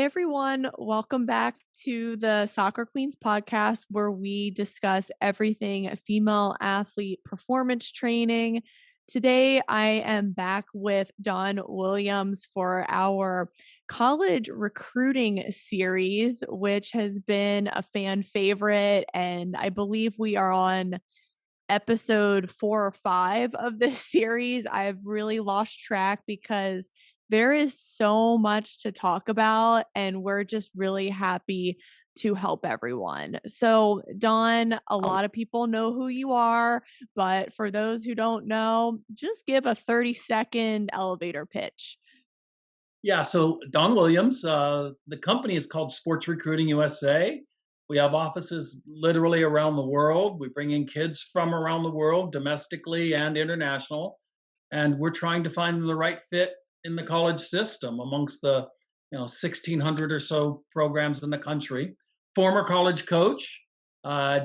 Hi, everyone. Welcome back to the Soccer Queens podcast, where we discuss everything female athlete performance training. Today, I am back with Dawn Williams for our college recruiting series, which has been a fan favorite. And I believe we are on episode 4 or 5 of this series. I've really lost track because there is so much to talk about, and we're just really happy to help everyone. So, Dawn, a lot of people know who you are, but for those who don't know, just give a 30-second elevator pitch. Yeah, so Don Williams, the company is called Sports Recruiting USA. We have offices literally around the world. We bring in kids from around the world, domestically and international, and we're trying to find the right fit in the college system amongst the 1,600 or so programs in the country. Former college coach,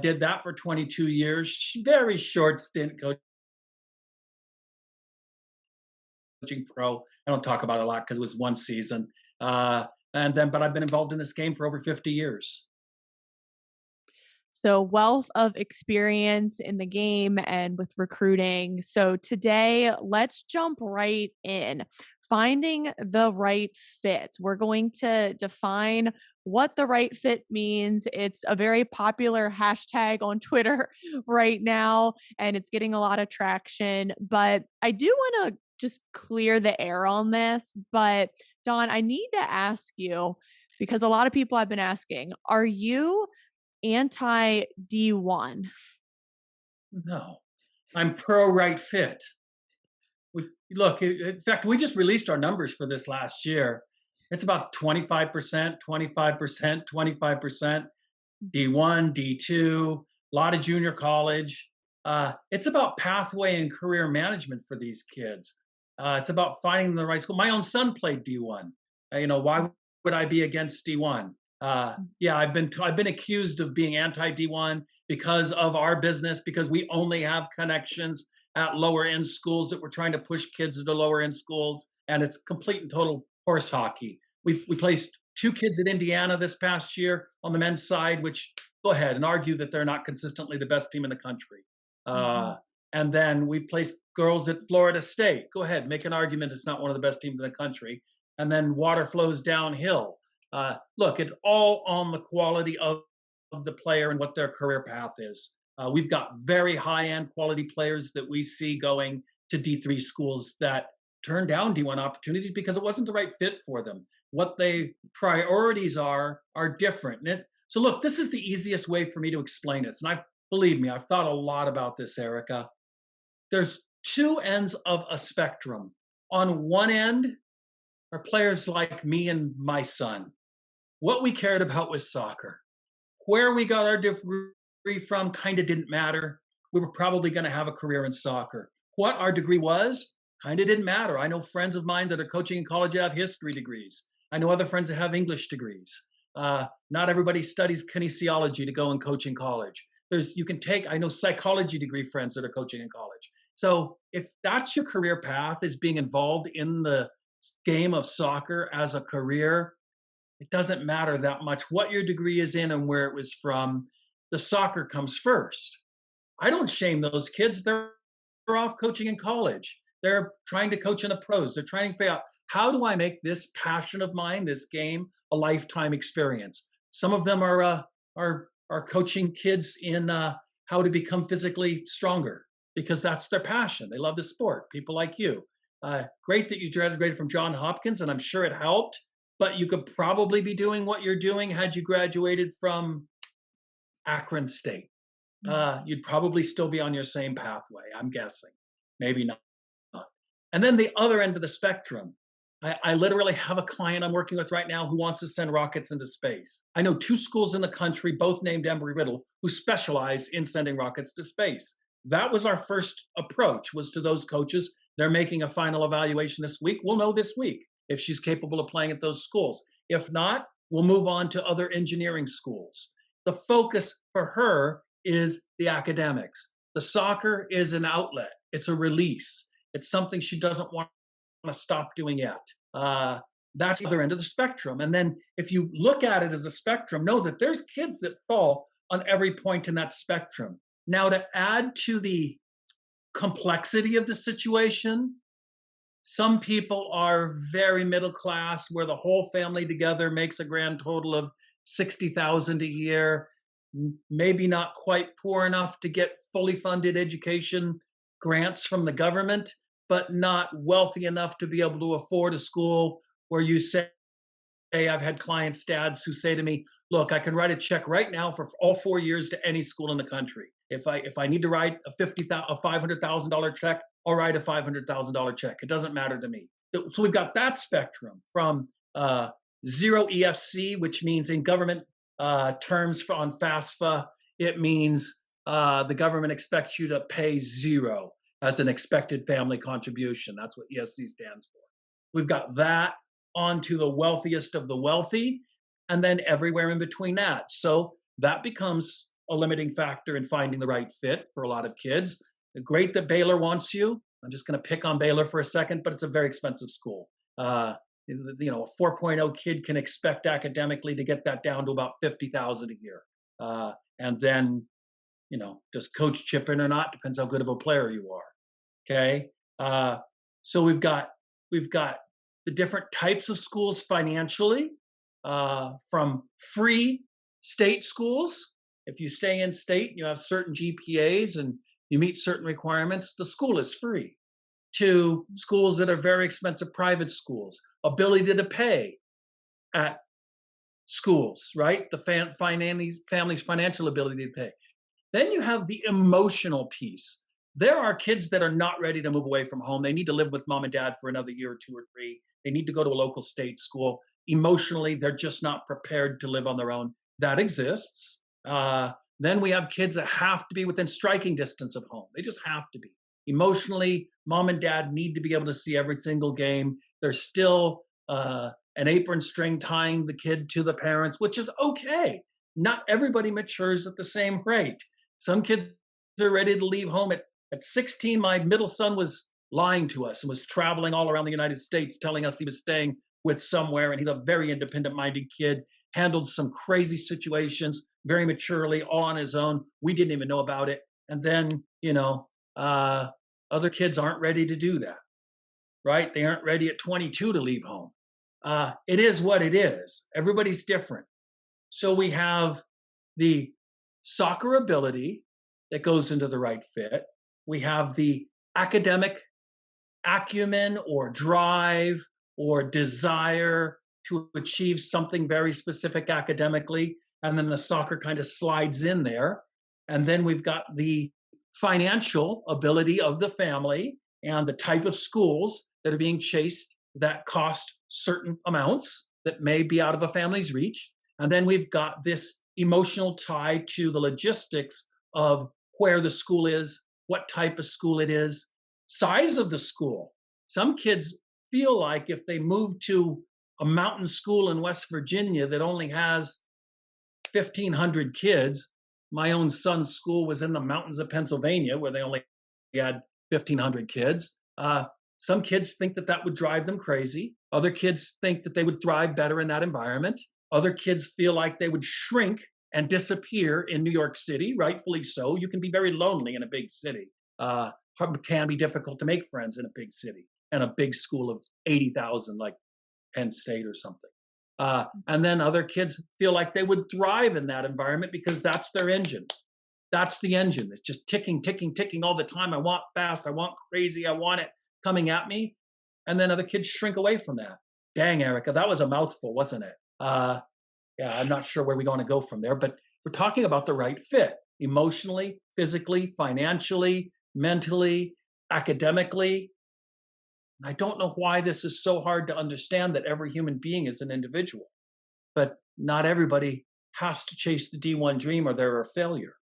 did that for 22 years. Very short stint coaching pro. I don't talk about it a lot because it was one season. But I've been involved in this game for over 50 years. So, wealth of experience in the game and with recruiting. So, today, let's jump right in. Finding the right fit. We're going to define what the right fit means. It's a very popular hashtag on Twitter right now, and it's getting a lot of traction. But I do want to just clear the air on this. But, Dawn, I need to ask you because a lot of people have been asking, are you anti D1? No, I'm pro right fit. In fact, we just released our numbers for this last year. It's about 25%, 25%, 25%, D1, D2, a lot of junior college. It's about pathway and career management for these kids. It's about finding the right school. My own son played D1. Why would I be against D1? Yeah, I've been accused of being anti D1 because of our business, because we only have connections at lower end schools that we're trying to push kids into lower end schools, and it's complete and total horse hockey. We placed two kids at Indiana this past year on the men's side, which go ahead and argue that they're not consistently the best team in the country. Uh, Mhm. and then we placed girls at Florida State. Go ahead, make an argument it's not one of the best teams in the country. And then water flows downhill. Look, it's all on the quality of the player and what their career path is. We've got very high end quality players that we see going to D3 schools that turn down D1 opportunities because it wasn't the right fit for them. What they priorities are different. So look, this is the easiest way for me to explain this. And believe me, I've thought a lot about this, Erica. There's two ends of a spectrum. On one end are players like me and my son. What we cared about was soccer. Where we got our degree from kind of didn't matter. We were probably going to have a career in soccer. What our degree was kind of didn't matter. I know friends of mine that are coaching in college that have history degrees. I know other friends that have English degrees. Not everybody studies kinesiology to go and coach in college. I know psychology degree friends that are coaching in college. So if that's your career path, is being involved in the game of soccer as a career, it doesn't matter that much what your degree is in and where it was from. The soccer comes first. I don't shame those kids. They're off coaching in college. They're trying to coach in the pros. They're trying to figure out, how do I make this passion of mine, this game, a lifetime experience? Some of them are coaching kids in how to become physically stronger because that's their passion. They love the sport. People like you. Great that you graduated from Johns Hopkins, and I'm sure it helped. But you could probably be doing what you're doing had you graduated from Akron State. You'd probably still be on your same pathway, I'm guessing. Maybe not. And then the other end of the spectrum, I literally have a client I'm working with right now who wants to send rockets into space. I know two schools in the country, both named Embry-Riddle, who specialize in sending rockets to space. That was our first approach, was to those coaches. They're making a final evaluation this week. We'll know this week if she's capable of playing at those schools. If not, we'll move on to other engineering schools. The focus for her is the academics. The soccer is an outlet. It's a release. It's something she doesn't want to stop doing yet. That's the other end of the spectrum. And then if you look at it as a spectrum, know that there's kids that fall on every point in that spectrum. Now, to add to the complexity of the situation, some people are very middle class where the whole family together makes a grand total of 60,000 a year, maybe not quite poor enough to get fully funded education grants from the government, but not wealthy enough to be able to afford a school where you say, hey, I've had clients, dads who say to me, "Look, I can write a check right now for all 4 years to any school in the country. If I need to write a $500,000 check, I'll write a $500,000 check. It doesn't matter to me." So we've got that spectrum from zero EFC, which means in government terms on FAFSA, it means the government expects you to pay zero as an expected family contribution. That's what EFC stands for. We've got that onto the wealthiest of the wealthy, and then everywhere in between that. So that becomes a limiting factor in finding the right fit for a lot of kids. Great that Baylor wants you. I'm just going to pick on Baylor for a second, but it's a very expensive school. A 4.0 kid can expect academically to get that down to about 50,000 a year. And then, does coach chip in or not? Depends how good of a player you are. Okay. So we've got the different types of schools financially, from free state schools. If you stay in state, you have certain GPAs and you meet certain requirements, the school is free. To schools that are very expensive private schools, ability to pay at schools, right? The family's financial ability to pay. Then you have the emotional piece. There are kids that are not ready to move away from home. They need to live with mom and dad for another year or two or three. They need to go to a local state school. Emotionally, they're just not prepared to live on their own. That exists. Then we have kids that have to be within striking distance of home. They just have to be. Emotionally, mom and dad need to be able to see every single game. There's still an apron string tying the kid to the parents, which is okay. Not everybody matures at the same rate. Some kids are ready to leave home at 16. My middle son was lying to us and was traveling all around the United States, telling us he was staying with somewhere. And he's a very independent minded kid, handled some crazy situations very maturely, all on his own. We didn't even know about it. And then, other kids aren't ready to do that, right? They aren't ready at 22 to leave home. It is what it is. Everybody's different. So we have the soccer ability that goes into the right fit. We have the academic acumen or drive or desire to achieve something very specific academically. And then the soccer kind of slides in there. And then we've got the financial ability of the family and the type of schools that are being chased that cost certain amounts that may be out of a family's reach. And then we've got this emotional tie to the logistics of where the school is, what type of school it is, size of the school. Some kids feel like if they move to a mountain school in West Virginia that only has 1,500 kids, my own son's school was in the mountains of Pennsylvania where they only had 1,500 kids. Some kids think that would drive them crazy. Other kids think that they would thrive better in that environment. Other kids feel like they would shrink and disappear in New York City, rightfully so. You can be very lonely in a big city. It can be difficult to make friends in a big city and a big school of 80,000 like Penn State or something. And then other kids feel like they would thrive in that environment because that's their engine. That's the engine. It's just ticking, ticking, ticking all the time. I want fast. I want crazy. I want it coming at me. And then other kids shrink away from that. Dang, Erica, that was a mouthful, wasn't it? Yeah, I'm not sure where we want to go from there, but we're talking about the right fit emotionally, physically, financially, mentally, academically. I don't know why this is so hard to understand that every human being is an individual, but not everybody has to chase the D1 dream or they're a failure.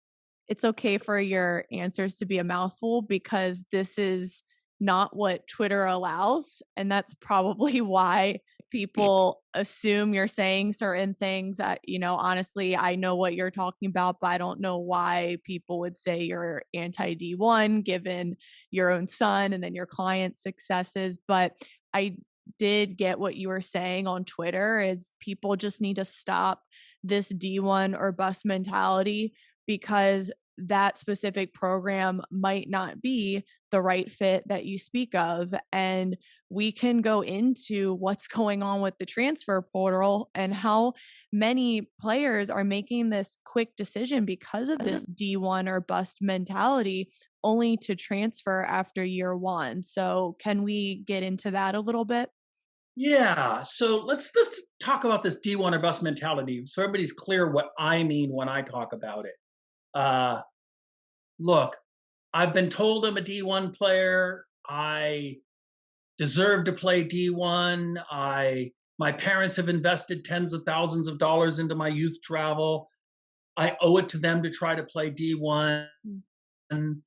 It's okay for your answers to be a mouthful because this is not what Twitter allows. And that's probably why people assume you're saying certain things that, honestly, I know what you're talking about, but I don't know why people would say you're anti D1 given your own son and then your client's successes. But I did get what you were saying on Twitter is people just need to stop this D1 or bust mentality because that specific program might not be the right fit that you speak of. And we can go into what's going on with the transfer portal and how many players are making this quick decision because of this D1 or bust mentality only to transfer after year one. So, can we get into that a little bit? Yeah. So let's talk about this D1 or bust mentality, so everybody's clear what I mean when I talk about it. Uh, Look, I've been told I'm a D1 player. I deserve to play D1. My parents have invested tens of thousands of dollars into my youth travel. I owe it to them to try to play D1. Mm.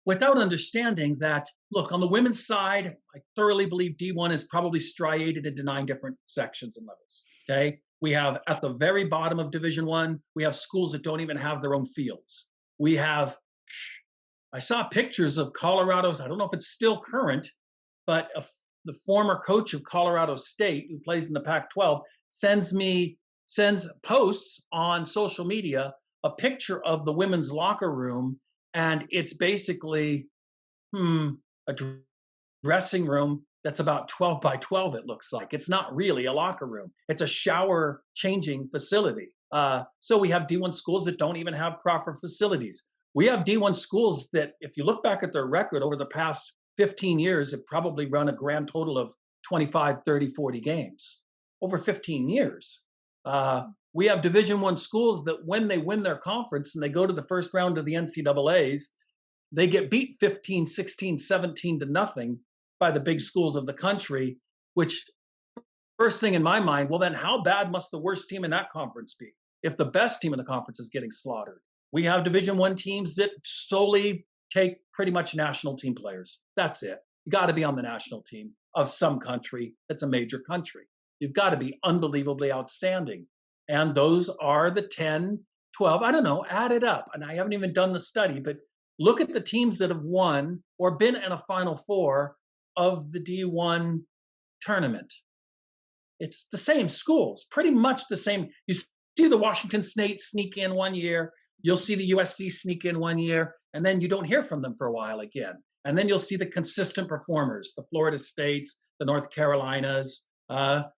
Without understanding that, look, on the women's side, I thoroughly believe D1 is probably striated into 9 different sections and levels. Okay. We have at the very bottom of Division One, we have schools that don't even have their own fields. We have, I saw pictures of Colorado's, I don't know if it's still current, but the former coach of Colorado State, who plays in the Pac-12, sends posts on social media a picture of the women's locker room, and it's basically a dressing room that's about 12 by 12. It looks like it's not really a locker room; it's a shower changing facility. So we have D1 schools that don't even have proper facilities. We have D1 schools that, if you look back at their record over the past 15 years, have probably run a grand total of 25, 30, 40 games over 15 years. Uh, we have Division One schools that, when they win their conference and they go to the first round of the NCAA's, they get beat 15, 16, 17 to nothing by the big schools of the country, which, first thing in my mind, well, then how bad must the worst team in that conference be if the best team in the conference is getting slaughtered? We have Division One teams that solely take pretty much national team players. That's it. You got to be on the national team of some country that's a major country. You've got to be unbelievably outstanding. And those are the 10, 12, I don't know, add it up. And I haven't even done the study, but look at the teams that have won or been in a Final Four of the D1 tournament. It's the same schools, pretty much the same. You see the Washington State sneak in one year, you'll see the USC sneak in one year, and then you don't hear from them for a while again. And then you'll see the consistent performers, the Florida States, the North Carolinas.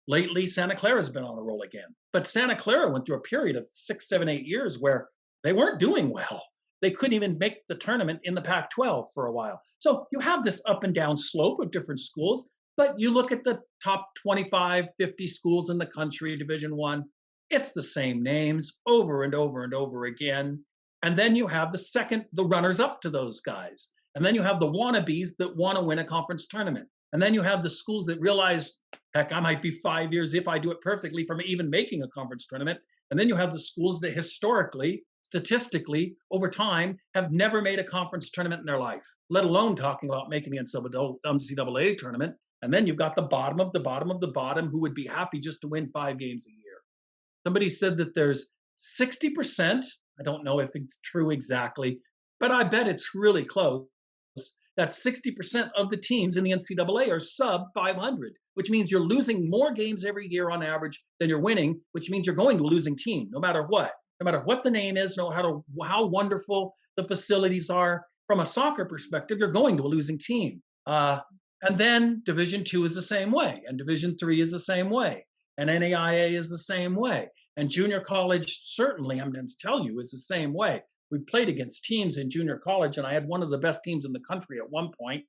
Lately, Santa Clara's been on a roll again. But Santa Clara went through a period of 6, 7, 8 years where they weren't doing well. They couldn't even make the tournament in the Pac-12 for a while. So you have this up and down slope of different schools. But you look at the top 25, 50 schools in the country, Division One, it's the same names over and over and over again. And then you have the runners up to those guys. And then you have the wannabes that want to win a conference tournament. And then you have the schools that realize, heck, I might be 5 years if I do it perfectly from even making a conference tournament. And then you have the schools that historically, statistically, over time, have never made a conference tournament in their life, let alone talking about making the NCAA tournament. And then you've got the bottom of the bottom of the bottom who would be happy just to win 5 games a year. Somebody said that there's 60%, I don't know if it's true exactly, but I bet it's really close, that 60% of the teams in the NCAA are sub 500, which means you're losing more games every year on average than you're winning, which means you're going to a losing team, no matter what. No matter what the name is, no matter how wonderful the facilities are. From a soccer perspective, you're going to a losing team. And then Division Two is the same way, and Division Three is the same way, and NAIA is the same way, and junior college certainly, I'm going to tell you, is the same way. We played against teams in junior college, and I had one of the best teams in the country at one point.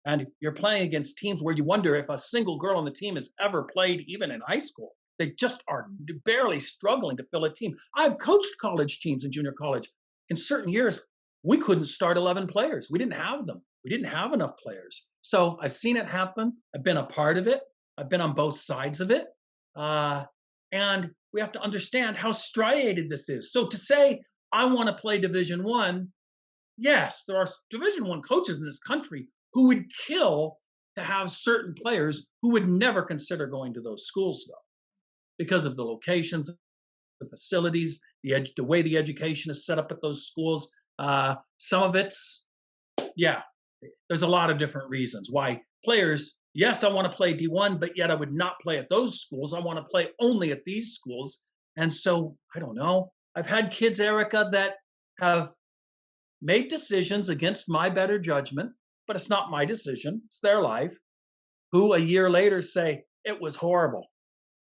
And you're playing against teams where you wonder if a single girl on the team has ever played even in high school. They just are barely struggling to fill a team. I've coached college teams in junior college. In certain years, we couldn't start 11 players. We didn't have them. We didn't have enough players. So I've seen it happen. I've been a part of it. I've been on both sides of it. And we have to understand how striated this is. So to say, I want to play Division One, yes, there are Division One coaches in this country who would kill to have certain players who would never consider going to those schools, though, because of the locations, the facilities, the way the education is set up at those schools. Some of it's, yeah, there's a lot of different reasons why players, Yes, I want to play D1, but yet I would not play at those schools. I want to play only at these schools. And so I don't know. I've had kids, Erica, that have made decisions against my better judgment, but it's not my decision. It's their life, who a year later say, it was horrible,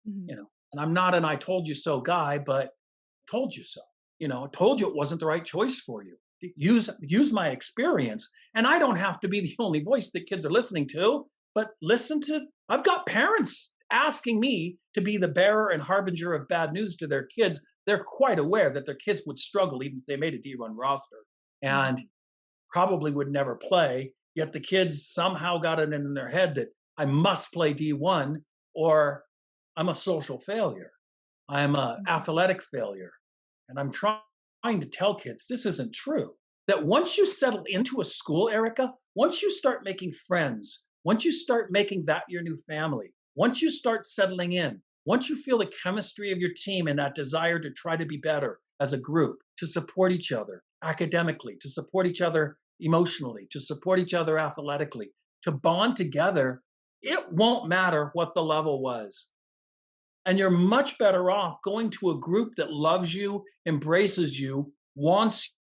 Mhm. and I'm not an I told you so guy, but told you so. Told you it wasn't the right choice for you. Use my experience, and I don't have to be the only voice that kids are listening to. But listen to. I've got parents asking me to be the bearer and harbinger of bad news to their kids. They're quite aware that their kids would struggle even if they made a D1 roster, and Mhm. probably would never play. Yet the kids somehow got it in their head that I must play D1 or I'm a social failure. I'm a Mhm. athletic failure. And I'm trying to tell kids this isn't true. That once you settle into a school, Erica, once you start making friends, once you start making that your new family, once you start settling in, once you feel the chemistry of your team and that desire to try to be better as a group, to support each other academically, to support each other emotionally, to support each other athletically, to bond together, it won't matter what the level was. And you're much better off going to a group that loves you, embraces you, wants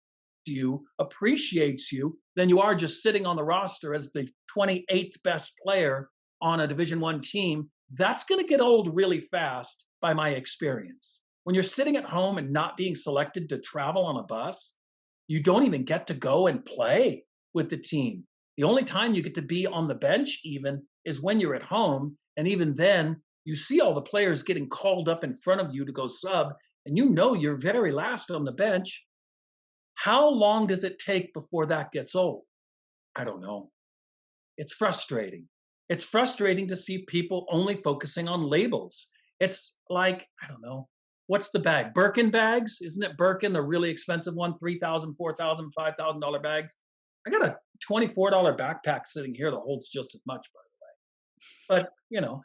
you, appreciates you, than you are just sitting on the roster as the 28th best player on a Division One team. That's going to get old really fast by my experience. When you're sitting at home and not being selected to travel on a bus, you don't even get to go and play with the team. The only time you get to be on the bench, even, is when you're at home. And even then, you see all the players getting called up in front of you to go sub, and you know you're very last on the bench. How long does it take before that gets old? I don't know. It's frustrating. It's frustrating to see people only focusing on labels. It's like, I don't know, what's the bag? Birkin bags? Isn't it Birkin, the really expensive one? $3,000, $4,000, $5,000 bags. I got a $24 backpack sitting here that holds just as much, but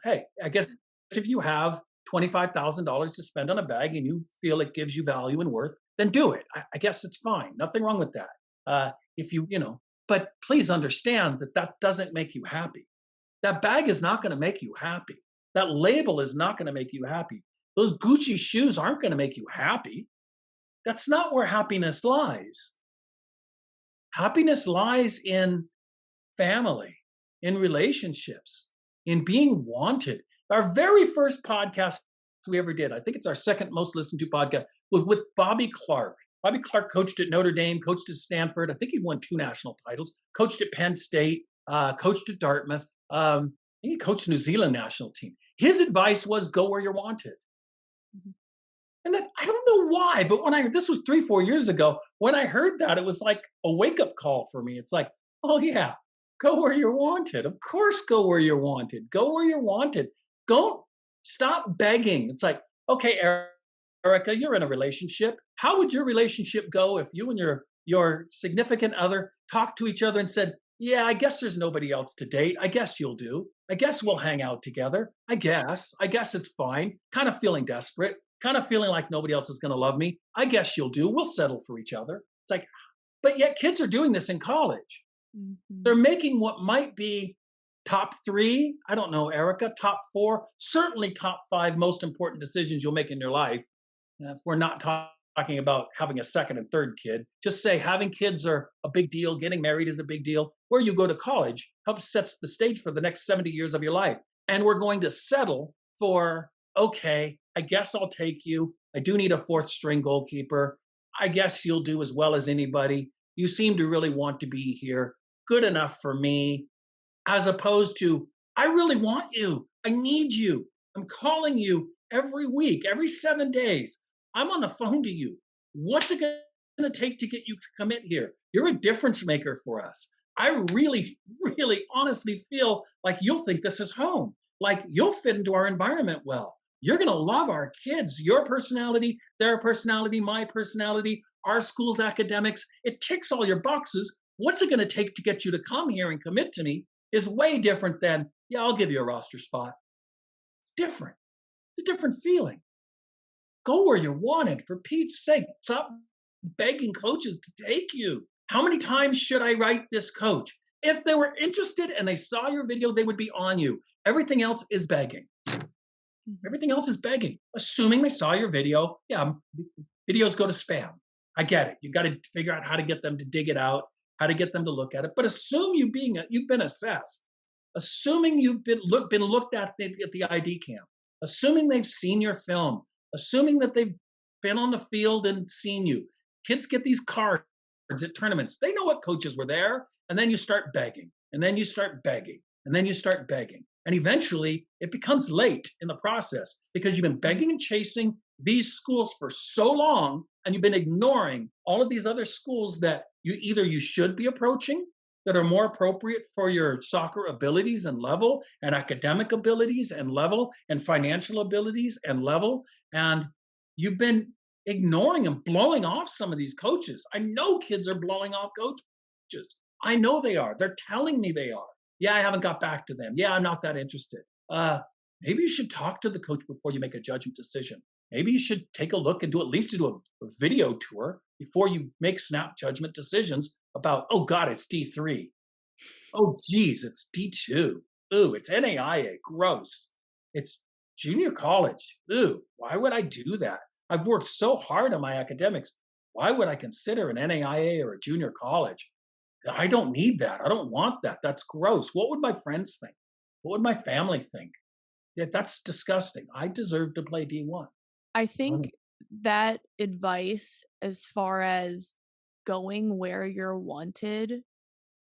hey, I guess if you have $25,000 to spend on a bag and you feel it gives you value and worth, then do it. I guess it's fine. Nothing wrong with that. If but please understand that that doesn't make you happy. That bag is not going to make you happy. That label is not going to make you happy. Those Gucci shoes aren't going to make you happy. That's not where happiness lies. Happiness lies in family, in relationships, in being wanted. Our very first podcast we ever did, I think it's our second most listened to podcast, was with Bobby Clark. Bobby Clark coached at Notre Dame, coached at Stanford. I think he won 2 national titles, coached at Penn State, coached at Dartmouth. He coached New Zealand national team. His advice was go where you're wanted. Mhm. And then, I don't know why, but this was 3, 4 years ago, when I heard that, it was like a wake up call for me. It's like, oh yeah, go where you're wanted. Of course, go where you're wanted. Go where you're wanted. Don't stop begging. It's like, okay, Erica, you're in a relationship. How would your relationship go if you and your significant other talked to each other and said, yeah, I guess there's nobody else to date. I guess you'll do. I guess we'll hang out together. I guess. I guess it's fine. Kind of feeling desperate, kind of feeling like nobody else is going to love me. I guess you'll do. We'll settle for each other. It's like, but yet kids are doing this in college. They're Mhm. making what might be top three, I don't know, Erica, top four, certainly top five most important decisions you'll make in your life. If we're not talking about having a second and third kid, just say having kids are a big deal, getting married is a big deal. Where you go to college helps sets the stage for the next 70 years of your life. And we're going to settle for, okay, I guess I'll take you. I do need a fourth string goalkeeper. I guess you'll do as well as anybody. You seem to really want to be here. Good enough for me, as opposed to, I really want you. I need you. I'm calling you every week, every 7 days. I'm on the phone to you. What's it going to take to get you to commit here? You're a difference maker for us. I really, really honestly feel like you'll think this is home, like you'll fit into our environment well. You're going to love our kids, your personality, their personality, my personality, our school's academics. It ticks all your boxes. What's it going to take to get you to come here and commit to me is way different than, yeah, I'll give you a roster spot. It's different. It's a different feeling. Go where you're wanted, for Pete's sake. Stop begging coaches to take you. How many times should I write this coach? If they were interested and they saw your video, they would be on you. Everything else is begging. Mhm. Everything else is begging. Assuming they saw your video, yeah, videos go to spam. I get it. You got to figure out how to get them to dig it out, how to get them to look at it. But assume you've been assessed. Assuming you've been looked at the ID cam. Assuming they've seen your film. Assuming that they've been on the field and seen you. Kids get these cards at tournaments. They know what coaches were there, and then you start begging, and then you start begging, and then you start begging. And eventually it becomes late in the process because you've been begging and chasing these schools for so long, and you've been ignoring all of these other schools that you should be approaching, that are more appropriate for your soccer abilities and level, and academic abilities and level, and financial abilities and level. And you've been ignoring and blowing off some of these coaches. I know kids are blowing off coaches. I know they are. They're telling me they are. Yeah, I haven't got back to them. Yeah, I'm not that interested. Maybe you should talk to the coach before you make a judgment decision. Maybe you should take a look and do at least do a video tour before you make snap judgment decisions about, oh God, it's D3. Oh geez, it's D2. Ooh, it's NAIA. Gross. It's junior college. Ooh, why would I do that? I've worked so hard on my academics. Why would I consider an NAIA or a junior college? I don't need that. I don't want that. That's gross. What would my friends think? What would my family think? That's disgusting. I deserve to play D1. I think that advice as far as going where you're wanted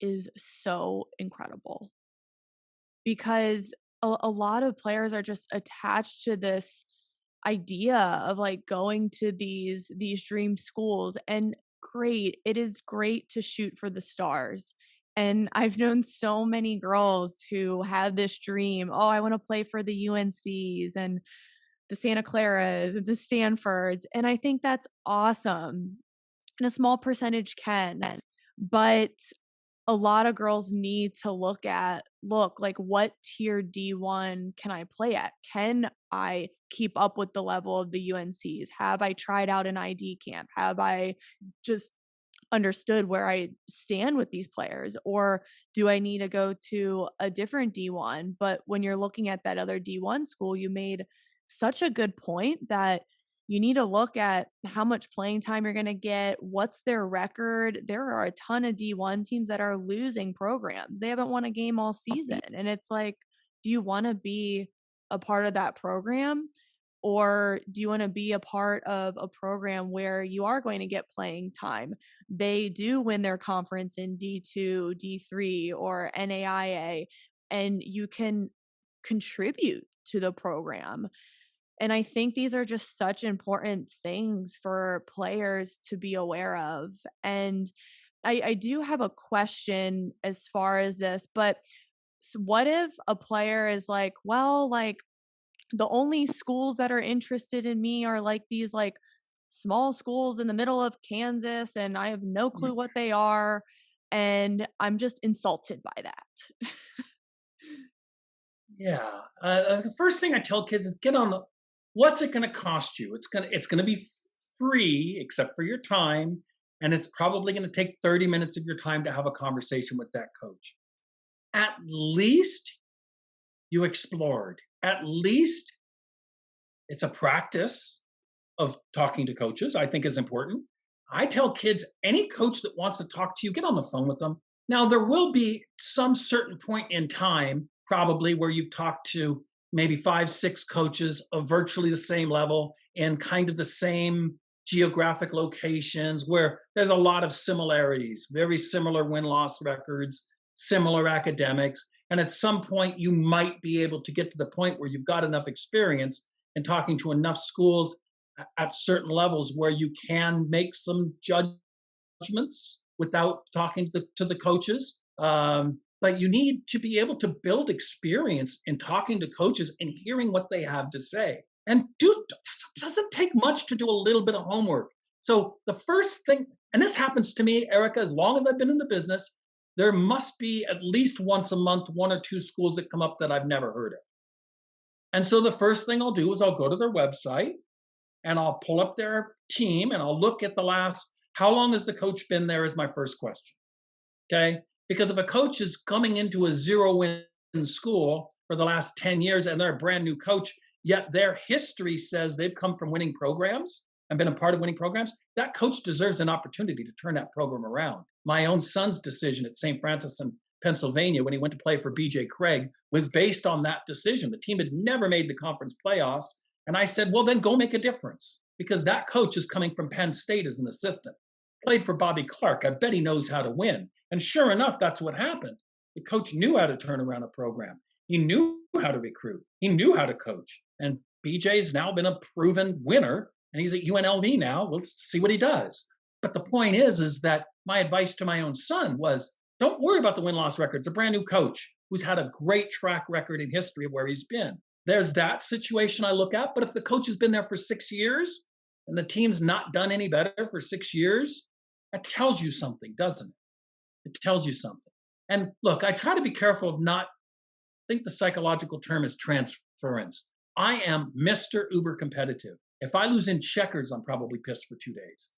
is so incredible because a lot of players are just attached to this idea of like going to these dream schools, and great, it is great to shoot for the stars. And I've known so many girls who have this dream, oh, I want to play for the UNCs and the Santa Claras and the Stanfords, and I think that's awesome. And a small percentage can, but a lot of girls need to look like, what tier D1 can I play at? Can I keep up with the level of the UNCs? Have I tried out an ID camp? Have I just understood where I stand with these players? Or do I need to go to a different D1? But when you're looking at that other D1 school, you made such a good point that you need to look at how much playing time you're going to get. What's their record? There are a ton of D1 teams that are losing programs. They haven't won a game all season. And it's like, do you want to be a part of that program? Or do you want to be a part of a program where you are going to get playing time? They do win their conference in D2, D3, or NAIA, and you can contribute to the program. And I think these are just such important things for players to be aware of. And I do have a question as far as this, but what if a player is like, well, like the only schools that are interested in me are like these like small schools in the middle of Kansas, and I have no clue what they are, and I'm just insulted by that. Yeah. The first thing I tell kids is get on the. What's it going to cost you? It's gonna be free except for your time, and it's probably going to take 30 minutes of your time to have a conversation with that coach. At least you explored. At least it's a practice of talking to coaches. I think is important. I tell kids any coach that wants to talk to you, get on the phone with them. Now, there will be some certain point in time, probably, where you've talked to maybe 5, 6 coaches of virtually the same level in kind of the same geographic locations where there's a lot of similarities, very similar win loss records, similar academics. And at some point, you might be able to get to the point where you've got enough experience in talking to enough schools at certain levels where you can make some judgments without talking to the coaches. But you need to be able to build experience in talking to coaches and hearing what they have to say. And doesn't take much to do a little bit of homework. So the first thing, and this happens to me, Erica, as long as I've been in the business, there must be at least once a month, 1 or 2 schools that come up that I've never heard of. And so the first thing I'll do is I'll go to their website and I'll pull up their team and I'll look at the last, how long has the coach been there is my first question. Okay. Because if a coach is coming into a zero win school for the last 10 years and they're a brand new coach, yet their history says they've come from winning programs and been a part of winning programs, that coach deserves an opportunity to turn that program around. My own son's decision at St. Francis in Pennsylvania when he went to play for BJ Craig was based on that decision. The team had never made the conference playoffs. And I said, well, then go make a difference because that coach is coming from Penn State as an assistant. Played for Bobby Clark. I bet he knows how to win. And sure enough, that's what happened. The coach knew how to turn around a program. He knew how to recruit. He knew how to coach. And BJ's now been a proven winner, and he's at UNLV now. We'll see what he does. But the point is that my advice to my own son was, don't worry about the win-loss record. It's a brand new coach who's had a great track record in history of where he's been. There's that situation I look at. But if the coach has been there for 6 years and the team's not done any better for 6 years, that tells you something, doesn't it? It tells you something. And look, I try to be careful of not, I think the psychological term is transference. I am Mr. Uber competitive. If I lose in checkers, I'm probably pissed for 2 days.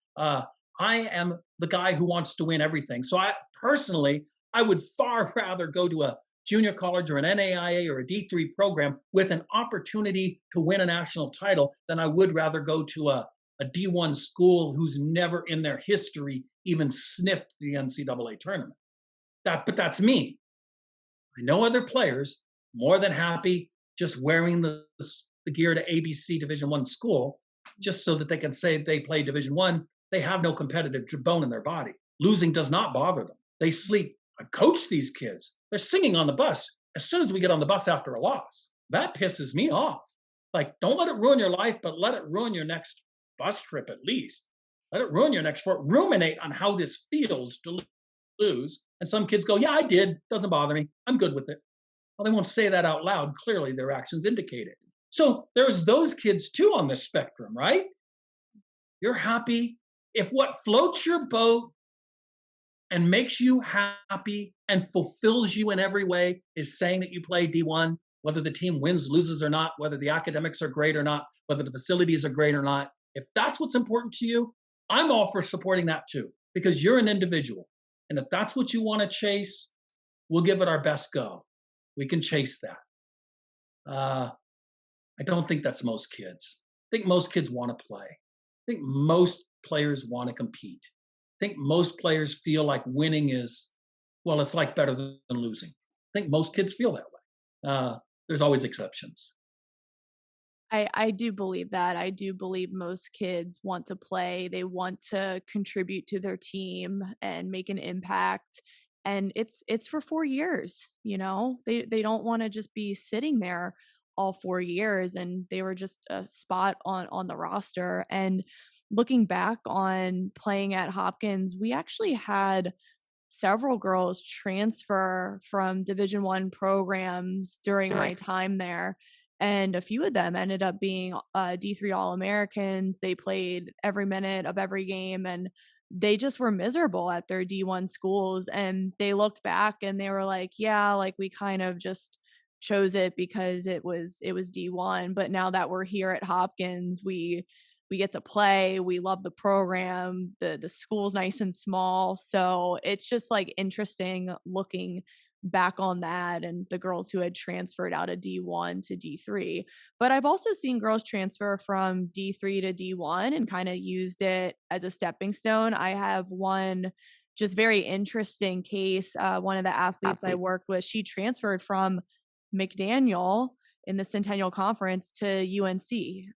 I am the guy who wants to win everything. So I personally, I would far rather go to a junior college or an NAIA or a D3 program with an opportunity to win a national title than I would rather go to a D1 school who's never in their history even sniffed the NCAA tournament. But that's me. I know other players more than happy just wearing the gear to ABC Division One school just so that they can say they play Division One. They have no competitive bone in their body. Losing does not bother them. They sleep. I've coached these kids. They're singing on the bus as soon as we get on the bus after a loss. That pisses me off. Like, don't let it ruin your life, but let it ruin your next bus trip at least. Let it ruin your next sport. Ruminate on how this feels to lose. And some kids go, yeah, I did. Doesn't bother me. I'm good with it. Well, they won't say that out loud. Clearly, their actions indicate it. So there's those kids too on this spectrum, right? You're happy. If what floats your boat and makes you happy and fulfills you in every way is saying that you play D1, whether the team wins, loses or not, whether the academics are great or not, whether the facilities are great or not, if that's what's important to you, I'm all for supporting that too, because you're an individual. And if that's what you want to chase, we'll give it our best go. We can chase that. I don't think that's most kids. I think most kids want to play. I think most players want to compete. I think most players feel like winning is, well, it's like better than losing. I think most kids feel that way. There's always exceptions. I do believe that. I do believe most kids want to play. They want to contribute to their team and make an impact. And it's for 4 years, you know? They don't want to just be sitting there all 4 years, and they were just a spot on the roster. And looking back on playing at Hopkins, we actually had several girls transfer from Division 1 programs during my time there, and a few of them ended up being D3 All-Americans. They played every minute of every game, and they just were miserable at their D1 schools, and they looked back and they were like, yeah, like we kind of just chose it because it was D1, but now that we're here at Hopkins, we get to play. We love the program. The school's nice and small. So it's just like interesting looking back on that and the girls who had transferred out of D1 to D3. But I've also seen girls transfer from D3 to D1 and kind of used it as a stepping stone. I have one just very interesting case. One of the athletes I worked with, she transferred from McDaniel in the Centennial Conference to UNC.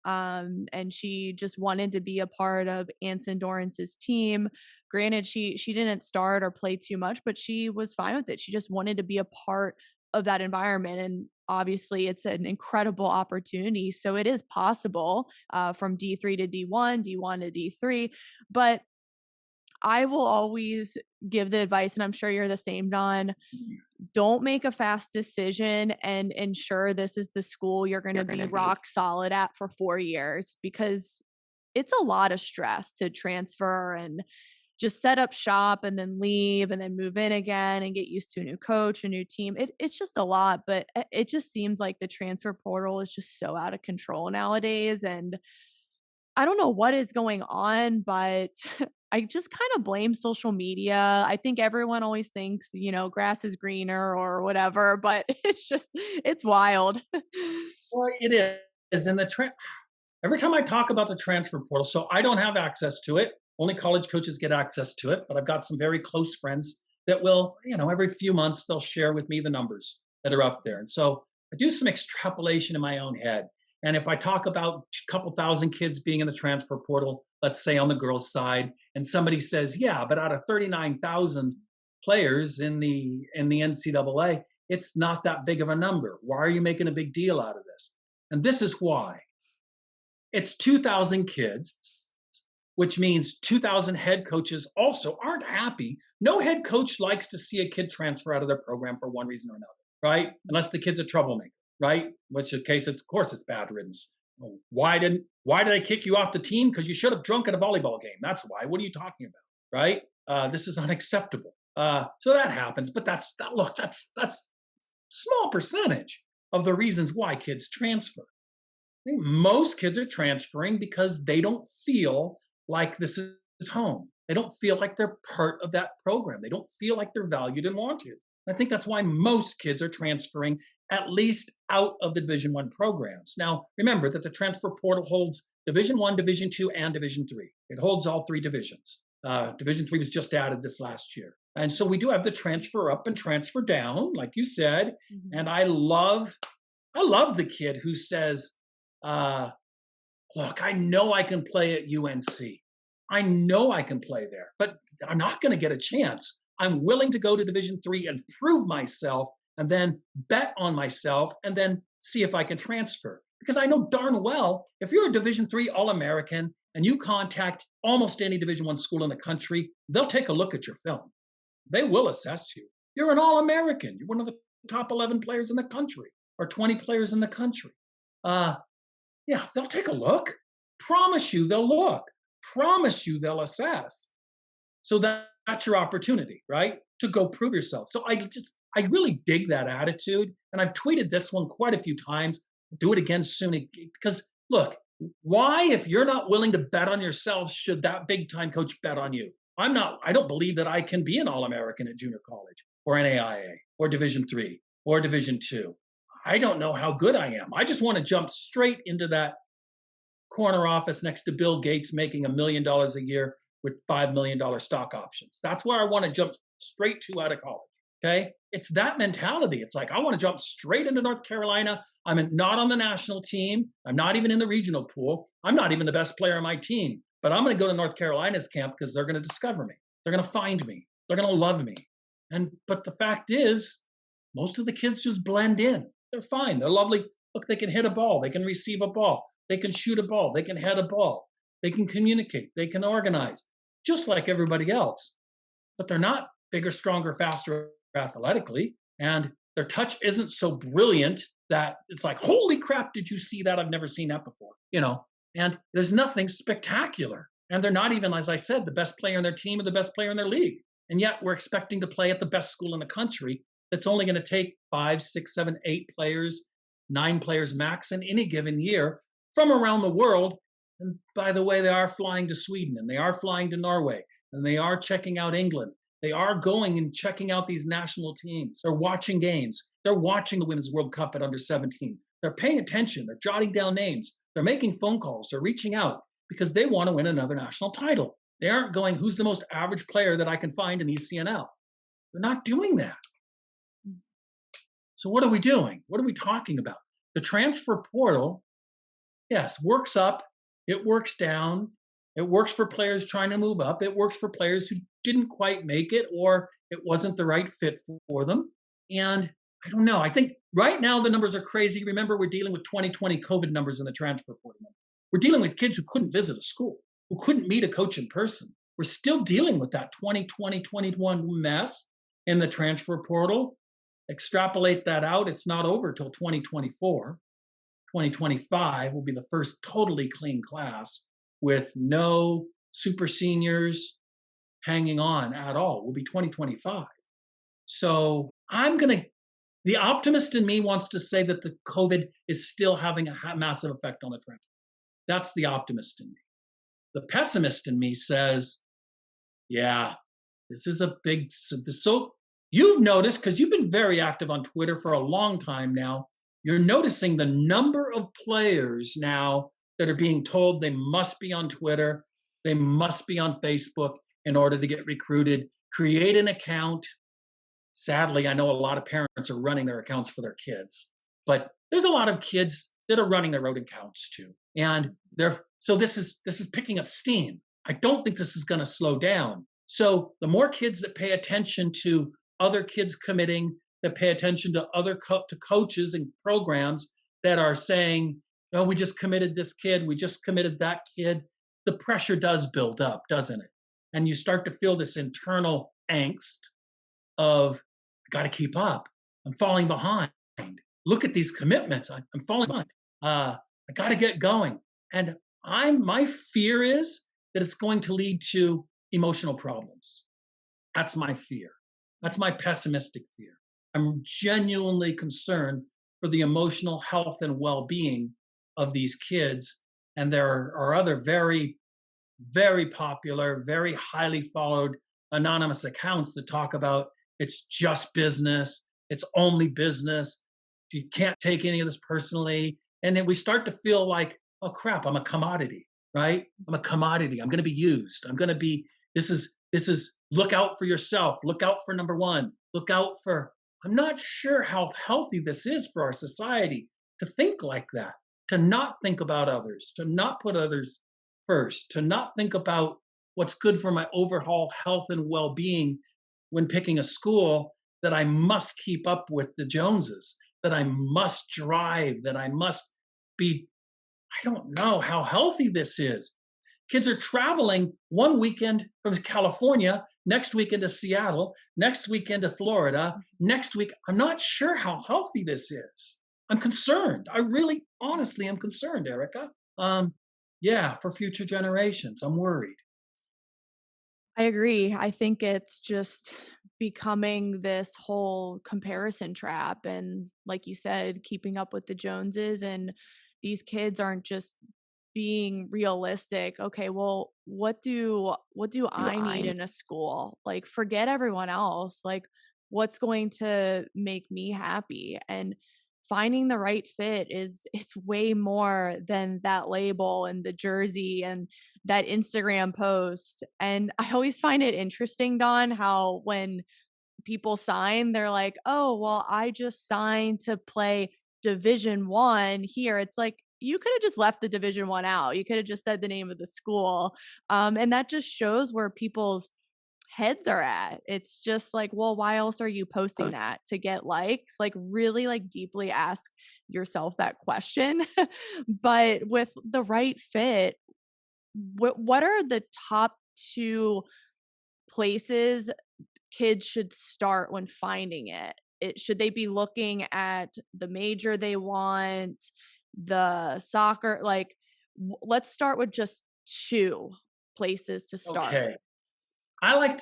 And she just wanted to be a part of Anson Dorrance's team. Granted, she didn't start or play too much, but she was fine with it. She just wanted to be a part of that environment. And obviously, it's an incredible opportunity. So it is possible from D3 to D1, D1 to D3. But I will always give the advice, and I'm sure you're the same, Don. Don't make a fast decision and ensure this is the school you're going to be rock solid at for 4 years, because it's a lot of stress to transfer and just set up shop and then leave and then move in again and get used to a new coach, a new team. It's just a lot, but it just seems like the transfer portal is just so out of control nowadays. And I don't know what is going on, but I just kind of blame social media. I think everyone always thinks, grass is greener or whatever, but it's wild. Well, it is. And every time I talk about the transfer portal, so I don't have access to it. Only college coaches get access to it, but I've got some very close friends that will, every few months they'll share with me the numbers that are up there. And so I do some extrapolation in my own head. And if I talk about a couple thousand kids being in the transfer portal, let's say on the girls' side, and somebody says, yeah, but out of 39,000 players in the NCAA, it's not that big of a number. Why are you making a big deal out of this? And this is why. It's 2,000 kids, which means 2,000 head coaches also aren't happy. No head coach likes to see a kid transfer out of their program for one reason or another, right? Unless the kid's a troublemaker, right? Which in case, of course, it's bad riddance. Why did I kick you off the team? Because you should have drunk at a volleyball game. That's why. What are you talking about, right? This is unacceptable. So that happens, but that's small percentage of the reasons why kids transfer. I think most kids are transferring because they don't feel like this is home. They don't feel like they're part of that program. They don't feel like they're valued and wanted. I think that's why most kids are transferring at least out of the Division One programs. Now, remember that the transfer portal holds Division One, Division Two, and Division Three. It holds all three divisions. Division Three was just added this last year, and so we do have the transfer up and transfer down, like you said. Mhm. And I love the kid who says, uh, look, I know I can play at UNC. I know I can play there, but I'm not going to get a chance. I'm willing to go to Division Three and prove myself, and then bet on myself, and then see if I can transfer. Because I know darn well, if you're a Division Three All-American and you contact almost any Division One school in the country, they'll take a look at your film. They will assess you. You're an All-American. You're one of the top 11 players in the country, or 20 players in the country. Uh, yeah, they'll take a look. Promise you they'll look. Promise you they'll assess. So that's your opportunity, right? To go prove yourself. So I really dig that attitude. And I've tweeted this one quite a few times. Do it again soon. Because look, why, if you're not willing to bet on yourself, should that big time coach bet on you? I don't believe that I can be an All-American at junior college or NAIA or Division Three or Division Two. I don't know how good I am. I just want to jump straight into that corner office next to Bill Gates making $1 million a year with $5 million stock options. That's where I want to jump straight to out of college. Okay. It's that mentality. It's like, I want to jump straight into North Carolina. I'm not on the national team. I'm not even in the regional pool. I'm not even the best player on my team, but I'm going to go to North Carolina's camp because they're going to discover me. They're going to find me. They're going to love me. But the fact is, most of the kids just blend in. They're fine. They're lovely. Look, they can hit a ball. They can receive a ball. They can shoot a ball. They can head a ball. They can communicate. They can organize, just like everybody else. But they're not bigger, stronger, faster athletically. And their touch isn't so brilliant that it's like, holy crap, did you see that? I've never seen that before. And there's nothing spectacular. And they're not even, as I said, the best player in their team or the best player in their league. And yet we're expecting to play at the best school in the country that's only going to take 5, 6, 7, 8 players, 9 players max in any given year from around the world. And by the way, they are flying to Sweden, and they are flying to Norway, and they are checking out England. They are going and checking out these national teams. They're watching games. They're watching the Women's World Cup at under 17. They're paying attention. They're jotting down names. They're making phone calls. They're reaching out because they want to win another national title. They aren't going, who's the most average player that I can find in ECNL? They're not doing that. So what are we doing? What are we talking about? The transfer portal, yes, works up. It works down. It works for players trying to move up. It works for players who didn't quite make it, or it wasn't the right fit for them. And I don't know. I think right now the numbers are crazy. Remember, we're dealing with 2020 COVID numbers in the transfer portal. We're dealing with kids who couldn't visit a school, who couldn't meet a coach in person. We're still dealing with that 2020, 21 mess in the transfer portal. Extrapolate that out, it's not over till 2024. 2025 will be the first totally clean class with no super seniors hanging on at all. Will be 2025. So the optimist in me wants to say that the COVID is still having a massive effect on the transfer. That's the optimist in me. The pessimist in me says, yeah, this is a big, so you've noticed, because you've been very active on Twitter for a long time now, you're noticing the number of players now that are being told they must be on Twitter, they must be on Facebook in order to get recruited. Create an account. Sadly, I know a lot of parents are running their accounts for their kids, but there's a lot of kids that are running their own accounts too. And they're so this is picking up steam. I don't think this is going to slow down. So the more kids that pay attention to other kids committing, that pay attention to other to coaches and programs that are saying, "No, we just committed this kid, we just committed that kid," the pressure does build up, doesn't it? And you start to feel this internal angst of, I got to keep up. I'm falling behind. Look at these commitments. I'm falling behind. I got to get going. And my fear is that it's going to lead to emotional problems. That's my fear. That's my pessimistic fear. I'm genuinely concerned for the emotional health and well-being of these kids. And there are other very popular, very highly followed anonymous accounts that talk about it's just business, it's only business. You can't take any of this personally. And then we start to feel like, oh crap, I'm a commodity, right? I'm a commodity. I'm going to be used. I'm going to be, this is look out for yourself, look out for number one, look out for, I'm not sure how healthy this is for our society to think like that, to not think about others, to not put others first, to not think about what's good for my overall health and well-being when picking a school, that I must keep up with the Joneses, that I must drive, that I must be, I don't know how healthy this is. Kids are traveling one weekend from California, next weekend to Seattle, next weekend to Florida, next week. I'm not sure how healthy this is. I'm concerned. I really, honestly, am concerned, Erica. Yeah, for future generations. I'm worried. I agree. I think it's just becoming this whole comparison trap and like you said, keeping up with the Joneses and these kids aren't just being realistic. Okay, well, what do I need in a school? Like forget everyone else. Like what's going to make me happy? And finding the right fit is it's way more than that label and the jersey and that Instagram post. And I always find it interesting, Don, how when people sign, they're like, "Oh, well, I just signed to play Division 1 here." It's like you could have just left the Division 1 out. You could have just said the name of the school. And that just shows where people's heads are at. It's just like, well, why else are you posting that to get likes? Like really like deeply ask yourself that question. But with the right fit, what are the top 2 places kids should start when finding it? Should they be looking at the major they want, the soccer? Like, let's start with just 2 places to start. Okay. I like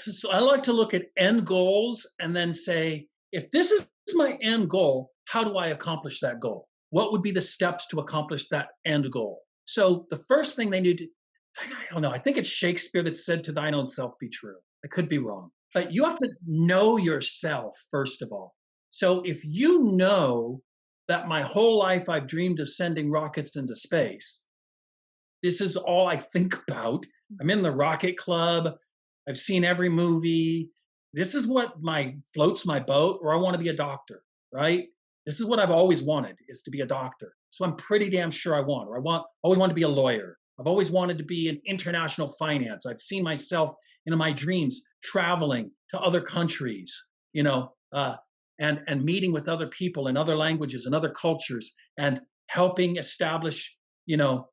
to look at end goals and then say, if this is my end goal, how do I accomplish that goal? What would be the steps to accomplish that end goal? So the first thing they need to, I don't know, I think it's Shakespeare that said, to thine own self be true. I could be wrong, but you have to know yourself first of all. So if you know that my whole life I've dreamed of sending rockets into space, this is all I think about. I'm in the rocket club. I've seen every movie. This is what my floats my boat, or I want to be a doctor, right? This is what I've always wanted, is to be a doctor. So I'm pretty damn sure I want, or always wanted to be a lawyer. I've always wanted to be in international finance. I've seen myself in my dreams traveling to other countries, you know, and meeting with other people in other languages and other cultures and helping establish, you know,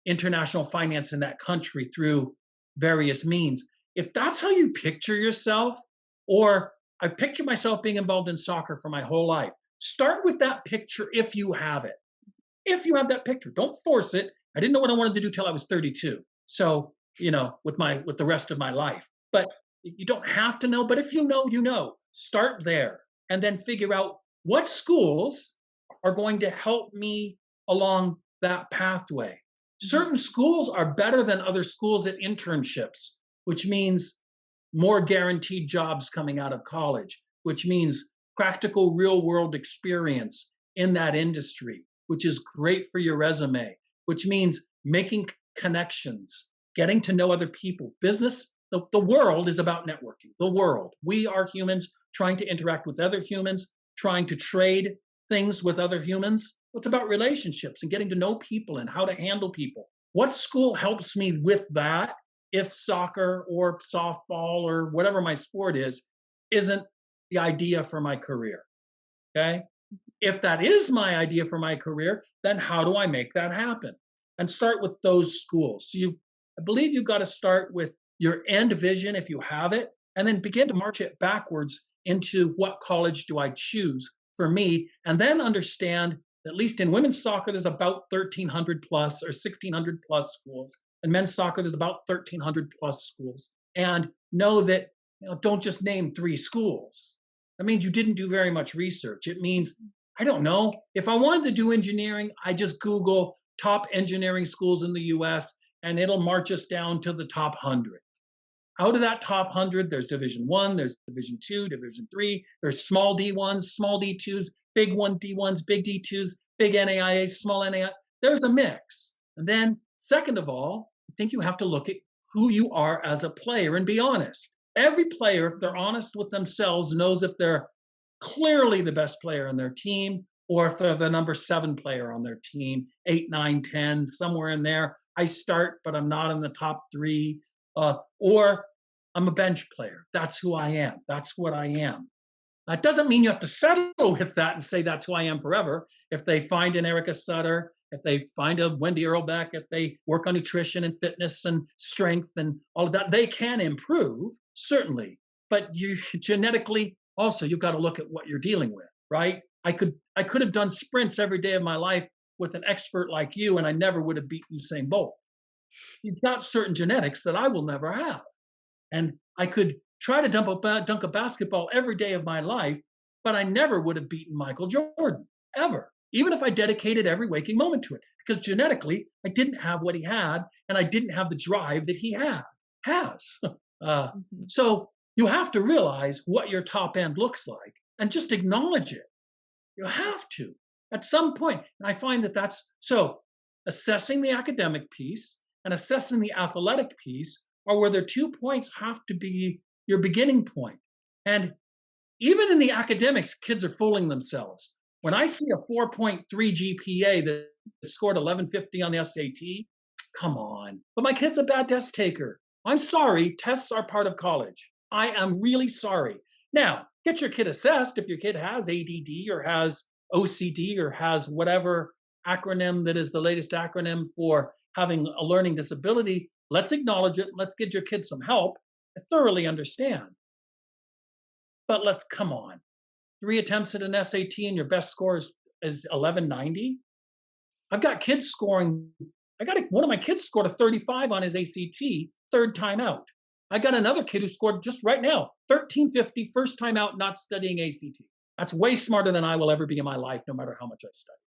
international finance in that country through various means. If that's how you picture yourself, or I picture myself being involved in soccer for my whole life, start with that picture if you have it. If you have that picture, don't force it. I didn't know what I wanted to do till I was 32. So, with the rest of my life. But you don't have to know, but if you know, you know. Start there and then figure out what schools are going to help me along that pathway. Mhm. Certain schools are better than other schools at internships, which means more guaranteed jobs coming out of college, which means practical real world experience in that industry, which is great for your resume, which means making connections, getting to know other people. Business, the world is about networking. The world. We are humans trying to interact with other humans, trying to trade things with other humans. It's about relationships and getting to know people and how to handle people. What school helps me with that if soccer or softball or whatever my sport is isn't the idea for my career? Okay. If that is my idea for my career, then how do I make that happen? And start with those schools. So I believe you've got to start with your end vision if you have it, and then begin to march it backwards into what college do I choose for me, and then understand that at least in women's soccer there's about 1,300 plus or 1,600 plus schools, and men's soccer there's about 1,300 plus schools. And know that don't just name three schools. That means you didn't do very much research. It means I don't know. If I wanted to do engineering, I just Google top engineering schools in the US and it'll march us down to the top 100. Out of that top 100, there's Division 1, there's Division 2, Division 3, there's small D1s, small D2s, big 1 D1s, big D2s, big NAIAs, small NAI. There's a mix. And then, second of all, I think you have to look at who you are as a player and be honest. Every player, if they're honest with themselves, knows if they're clearly the best player on their team, or if they're the number 7 player on their team, 8, 9, 10, somewhere in there. I start, but I'm not in the top 3. Or I'm a bench player. That's who I am. That's what I am. That doesn't mean you have to settle with that and say that's who I am forever. If they find an Erica Sutter, if they find a Wendy Earlbeck, if they work on nutrition and fitness and strength and all of that, they can improve, certainly. But you genetically, also, you've got to look at what you're dealing with, right? I could have done sprints every day of my life with an expert like you, and I never would have beat Usain Bolt. He's got certain genetics that I will never have. And I could try to dunk a basketball every day of my life, but I never would have beaten Michael Jordan, ever, even if I dedicated every waking moment to it, because genetically, I didn't have what he had, and I didn't have the drive that he has. uh, Mhm. so you have to realize what your top end looks like and just acknowledge it. You have to at some point. And I find that that's so assessing the academic piece and assessing the athletic piece are where the 2 points have to be your beginning point. And even in the academics, kids are fooling themselves. When I see a 4.3 GPA that scored 1150 on the SAT, come on. But my kid's a bad test taker. I'm sorry, tests are part of college. I am really sorry. Now, get your kid assessed if your kid has ADD or has OCD or has whatever acronym that is the latest acronym for having a learning disability. Let's acknowledge it. Let's get your kid some help. I thoroughly understand. But let's come on. 3 attempts at an SAT and your best score is 1190. I've got kids scoring. One of my kids scored a 35 on his ACT, third time out. I got another kid who scored just right now 1350, first time out, not studying ACT. That's way smarter than I will ever be in my life, no matter how much I study.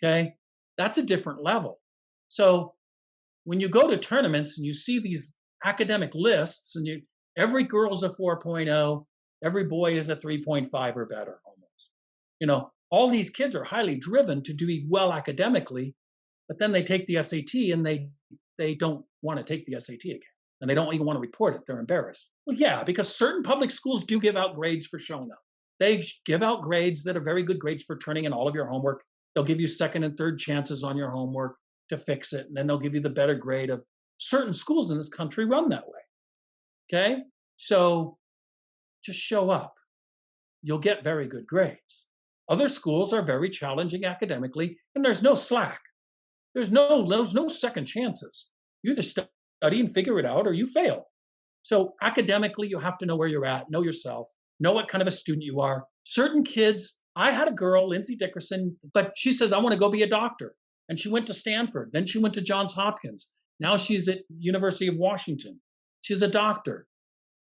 Okay, that's a different level. So when you go to tournaments and you see these academic lists, and every girl's a 4.0, every boy is a 3.5 or better almost. All these kids are highly driven to do well academically, but then they take the SAT and they don't want to take the SAT again. And they don't even want to report it. They're embarrassed. Well, yeah, because certain public schools do give out grades for showing up. They give out grades that are very good grades for turning in all of your homework. They'll give you second and third chances on your homework to fix it, and then they'll give you the better grade. Of certain schools in this country run that way. Okay, so just show up. You'll get very good grades. Other schools are very challenging academically, and there's no slack. There's no second chances. You either study and figure it out, or you fail. So academically, you have to know where you're at, know yourself, know what kind of a student you are. Certain kids, I had a girl, Lindsay Dickerson, but she says, I want to go be a doctor. And she went to Stanford. Then she went to Johns Hopkins. Now she's at University of Washington. She's a doctor.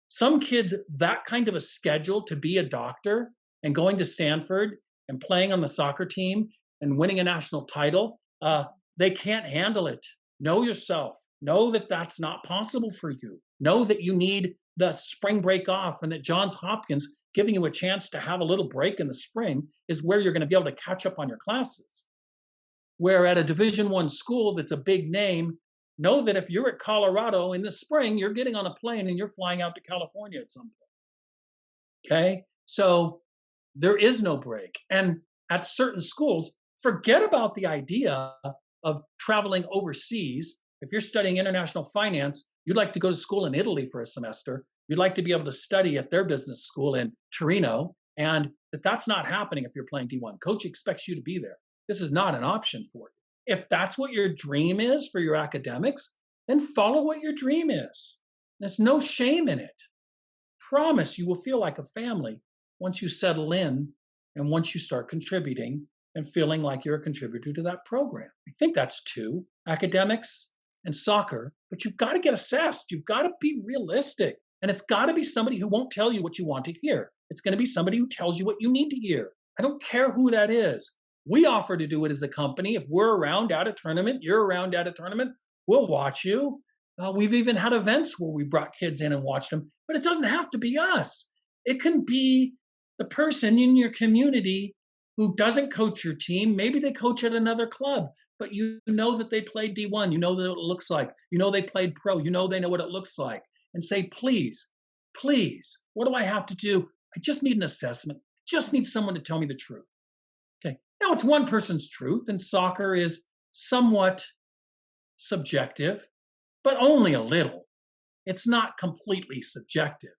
Some kids, that kind of a schedule to be a doctor and going to Stanford and playing on the soccer team and winning a national title, they can't handle it. Know yourself. Know that that's not possible for you. Know that you need the spring break off and that Johns Hopkins giving you a chance to have a little break in the spring is where you're going to be able to catch up on your classes. Where at a Division 1 school that's a big name, know that if you're at Colorado in the spring, you're getting on a plane and you're flying out to California at some point. Okay. So there is no break. And at certain schools, forget about the idea of traveling overseas. If you're studying international finance, you'd like to go to school in Italy for a semester. You'd like to be able to study at their business school in Torino. And that's not happening if you're playing D1. Coach expects you to be there. This is not an option for you. If that's what your dream is for your academics, then follow what your dream is. There's no shame in it. Promise you will feel like a family once you settle in and once you start contributing and feeling like you're a contributor to that program. I think that's two, academics and soccer, but you've got to get assessed. You've got to be realistic. And it's got to be somebody who won't tell you what you want to hear. It's going to be somebody who tells you what you need to hear. I don't care who that is. We offer to do it as a company. If we're around at a tournament, you're around at a tournament, we'll watch you. We've even had events where we brought kids in and watched them, but it doesn't have to be us. It can be the person in your community who doesn't coach your team. Maybe they coach at another club, but you know that they played D1. You know what it looks like. You know they played pro. You know they know what it looks like. And say, please, please, what do I have to do? I just need an assessment. Just need someone to tell me the truth. Okay. Now it's one person's truth, and soccer is somewhat subjective, but only a little. It's not completely subjective.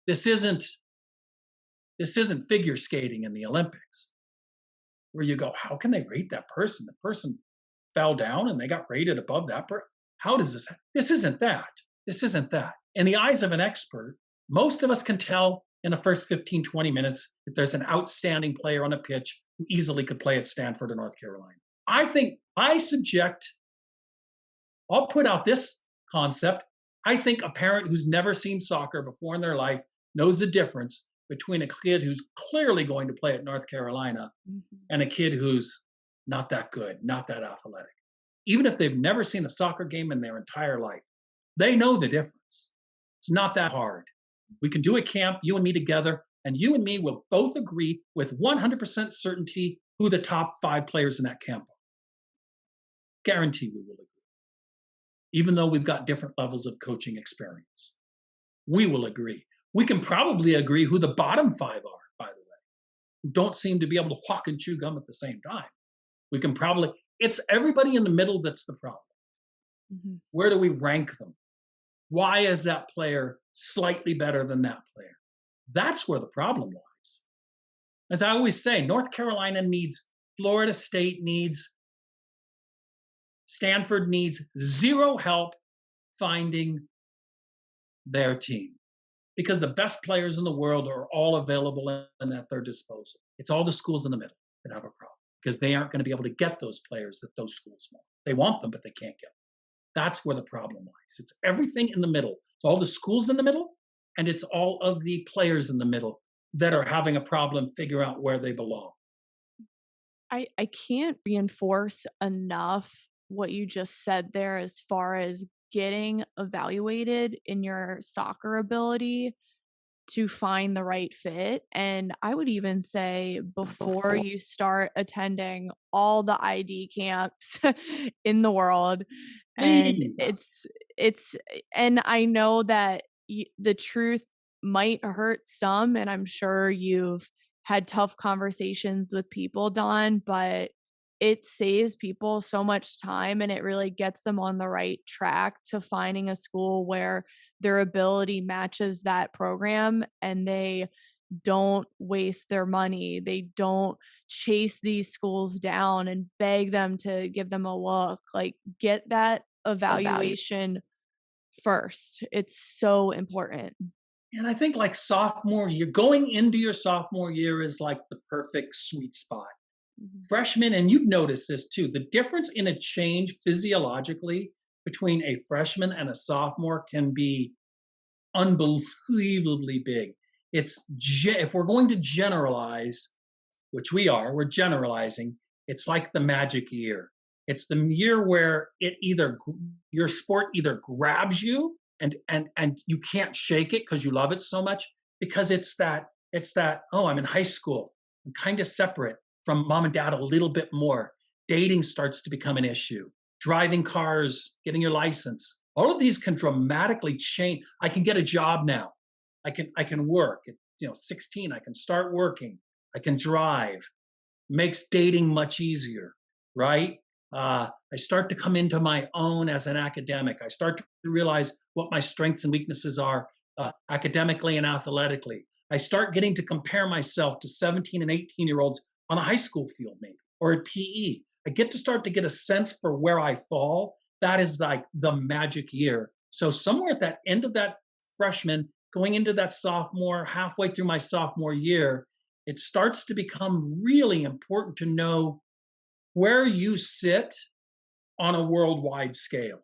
This isn't this isn't figure skating in the Olympics where you go, how can they rate that person? The person fell down and they got rated above that person. How does this? This isn't that. This isn't that. In the eyes of an expert, most of us can tell in the first 15, 20 minutes that there's an outstanding player on a pitch who easily could play at Stanford or North Carolina. I think I'll put out this concept. I think a parent who's never seen soccer before in their life knows the difference between a kid who's clearly going to play at North Carolina and a kid who's not that good, not that athletic. Even if they've never seen a soccer game in their entire life, they know the difference. It's not that hard. We can do a camp, you and me together, and you and me will both agree with 100% certainty who the top 5 players in that camp are. Guarantee we will agree. Even though we've got different levels of coaching experience, we will agree. We can probably agree who the bottom 5 are, by the way, who don't seem to be able to walk and chew gum at the same time. We can probably, it's everybody in the middle that's the problem. Mm-hmm. Where do we rank them? Why is that player slightly better than that player? That's where the problem lies. As I always say, North Carolina needs, Florida State needs, Stanford needs zero help finding their team because the best players in the world are all available and at their disposal. It's all the schools in the middle that have a problem because they aren't going to be able to get those players that those schools want. They want them, but they can't get them. That's where the problem lies. It's everything in the middle. It's all the schools in the middle, and it's all of the players in the middle that are having a problem figuring out where they belong. I can't reinforce enough what you just said there as far as getting evaluated in your soccer ability to find the right fit. And I would even say before you start attending all the ID camps in the world. And it's and I know that the truth might hurt some, and I'm sure you've had tough conversations with people, Don, but it saves people so much time and it really gets them on the right track to finding a school where their ability matches that program and they don't waste their money. They don't chase these schools down and beg them to give them a look. Like, get that evaluation first. It's so important. And I think like sophomore year, going into your sophomore year is like the perfect sweet spot. Freshmen, and you've noticed this too, the difference in a change physiologically between a freshman and a sophomore can be unbelievably big. If we're going to generalize, which we are, we're generalizing, it's like the magic year. It's the year where your sport either grabs you and you can't shake it because you love it so much, because it's that, oh, I'm in high school. I'm kind of separate from mom and dad a little bit more. Dating starts to become an issue. Driving cars, getting your license. All of these can dramatically change. I can get a job now. I can work. At 16, I can start working. I can drive. Makes dating much easier, right? I start to come into my own as an academic. I start to realize what my strengths and weaknesses are academically and athletically. I start getting to compare myself to 17 and 18-year-olds on a high school field, maybe, or at PE. I get to start to get a sense for where I fall. That is like the magic year. So, somewhere at that end of that freshman, going into that sophomore, halfway through my sophomore year, it starts to become really important to know where you sit on a worldwide scale.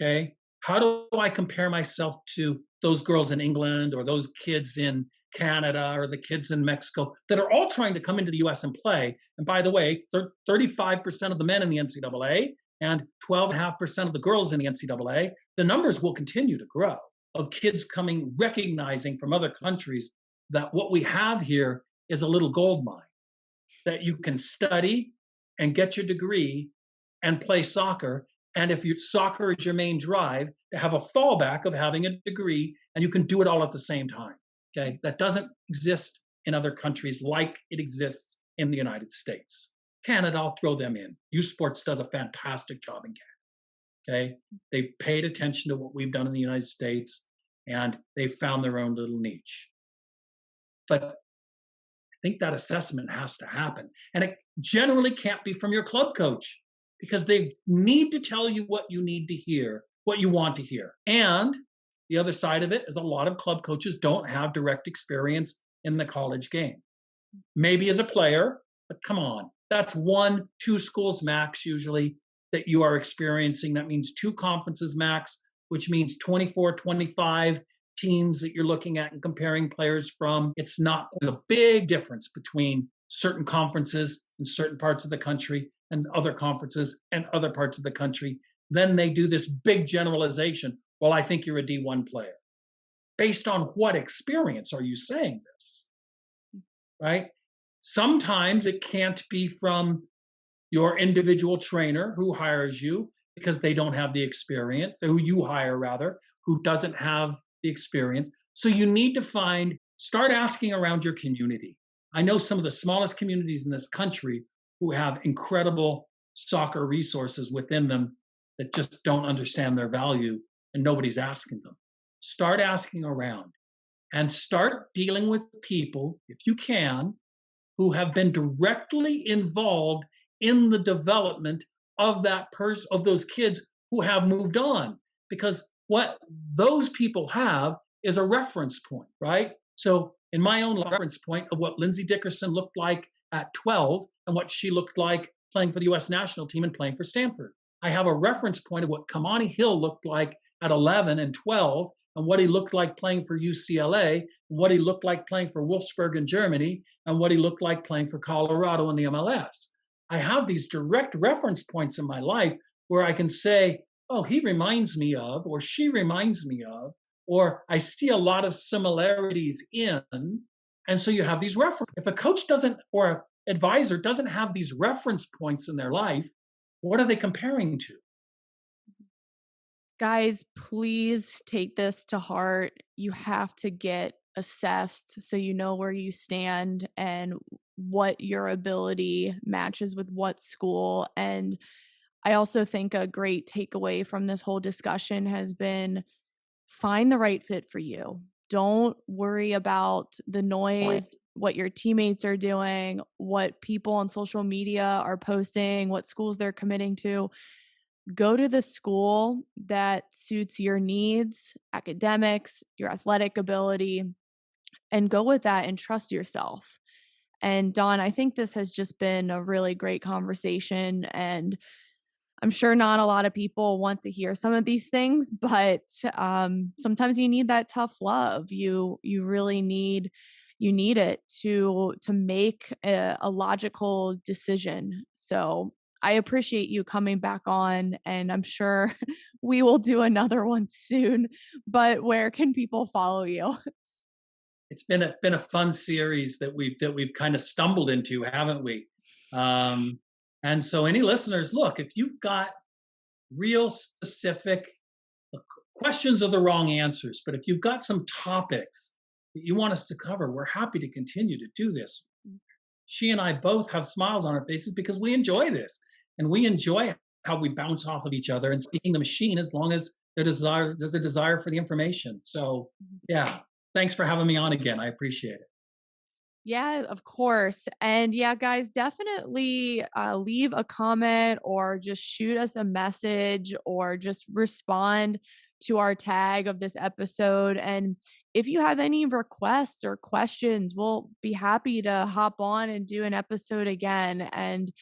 Okay. How do I compare myself to those girls in England or those kids in Canada or the kids in Mexico that are all trying to come into the US and play? And by the way, 35% of the men in the NCAA and 12.5% of the girls in the NCAA, the numbers will continue to grow of kids coming, recognizing from other countries that what we have here is a little gold mine, that you can study and get your degree and play soccer. And if soccer is your main drive, to have a fallback of having a degree, and you can do it all at the same time. Okay, that doesn't exist in other countries like it exists in the United States. Canada, I'll throw them in. U Sports does a fantastic job in Canada. Okay, they've paid attention to what we've done in the United States, and they've found their own little niche. But I think that assessment has to happen. And it generally can't be from your club coach, because they need to tell you what you need to hear, what you want to hear. And the other side of it is a lot of club coaches don't have direct experience in the college game. Maybe as a player, but come on, that's 1, 2 schools max usually that you are experiencing. That means 2 conferences max, which means 24, 25 teams that you're looking at and comparing players from. There's a big difference between certain conferences in certain parts of the country and other conferences and other parts of the country. Then they do this big generalization. Well, I think you're a D1 player. Based on what experience are you saying this? Right? Sometimes it can't be from your individual trainer who hires you because they don't have the experience, or who you hire rather, who doesn't have the experience. So you need to start asking around your community. I know some of the smallest communities in this country who have incredible soccer resources within them that just don't understand their value, and nobody's asking them. Start asking around and start dealing with people, if you can, who have been directly involved in the development of of those kids who have moved on. Because what those people have is a reference point, right? So in my own reference point of what Lindsay Dickerson looked like at 12 and what she looked like playing for the US national team and playing for Stanford, I have a reference point of what Kamani Hill looked like at 11 and 12, and what he looked like playing for UCLA, and what he looked like playing for Wolfsburg in Germany, and what he looked like playing for Colorado in the MLS. I have these direct reference points in my life where I can say, oh, he reminds me of, or she reminds me of, or I see a lot of similarities in. And so you have these references. If a coach doesn't, or an advisor doesn't have these reference points in their life, what are they comparing to? Guys, please take this to heart. You have to get assessed so you know where you stand and what your ability matches with what school. And I also think a great takeaway from this whole discussion has been find the right fit for you. Don't worry about the noise, what your teammates are doing, what people on social media are posting, what schools they're committing to. Go to the school that suits your needs, academics, your athletic ability, and go with that and trust yourself. And Don, I think this has just been a really great conversation. And I'm sure not a lot of people want to hear some of these things, but sometimes you need that tough love. You really need it to make a logical decision. So I appreciate you coming back on, and I'm sure we will do another one soon. But where can people follow you? It's been a fun series that we've kind of stumbled into, haven't we? Um, and so, any listeners, look, if you've got real specific questions are the wrong answers, but if you've got some topics that you want us to cover, we're happy to continue to do this. She and I both have smiles on our faces because we enjoy this and we enjoy how we bounce off of each other and speaking the machine as long as there's a desire for the information. So yeah, thanks for having me on again. I appreciate it. Yeah, of course. And yeah, guys, definitely leave a comment or just shoot us a message or just respond to our tag of this episode. And if you have any requests or questions, we'll be happy to hop on and do an episode again. And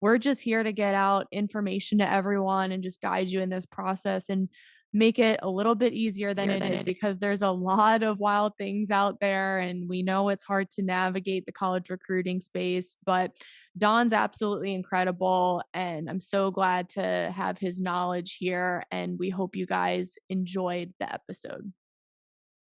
we're just here to get out information to everyone and just guide you in this process and make it a little bit easier than it is because there's a lot of wild things out there and we know it's hard to navigate the college recruiting space, but Don's absolutely incredible and I'm so glad to have his knowledge here and we hope you guys enjoyed the episode.